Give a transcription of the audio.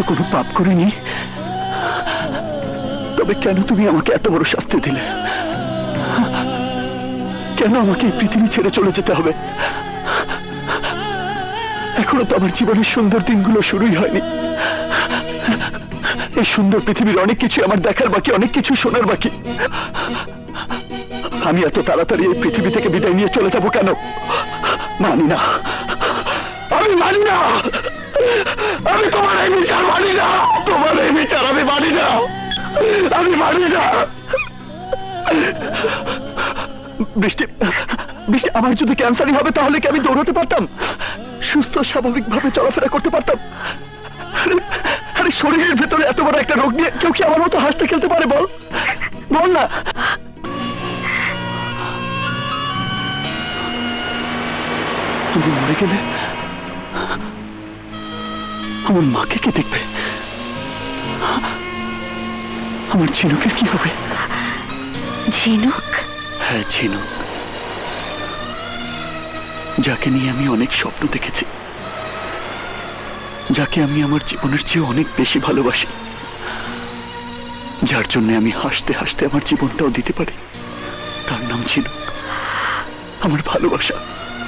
কোনো পাপ করিনি, তবে কেন তুমি আমাকে এত বড় শাস্তি দিলে? কেন আমাকে এই পৃথিবী ছেড়ে চলে যেতে হবে? এখনো তো আমার জীবনের সুন্দর দিনগুলো শুরুই হয়নি। এই সুন্দর পৃথিবীর অনেক কিছু আমার দেখার বাকি, অনেক কিছু শোনার বাকি। আমি এত তাড়াতাড়ি এই পৃথিবী থেকে বিদায় নিয়ে চলে যাব কেন? মানি না, আমি মানি না। আমি তোমার এই বিচার মানি না, তোমার এই বিচার আমি মানি না, আমি মানি না। বৃষ্টি, বৃষ্টি, আমার যদি ক্যান্সারই হবে তাহলে কি আমি দৌড়াতে পারতাম? সুস্থ স্বাভাবিকভাবে চলাফেরা করতে পারতাম? আরে শরীরের ভেতরে এত বড় একটা রোগ নিয়ে কেউ কি আমার মতো হাসতে খেলতে পারে? বল, বল না। তুমি মরে গেলে আমার মাকে কে দেখবে? আমার ঝিনুকের কি হবে? ঝিনুক? হ্যাঁ, ঝিনুক, যাকে নিয়ে আমি অনেক স্বপ্ন দেখেছি, যাকে আমি আমার জীবনের চেয়ে অনেক বেশি ভালোবাসি, যার জন্য আমি হাসতে হাসতে আমার জীবনটাও দিতে পারি, তার নাম ঝিনুক। আমার ভালোবাসা।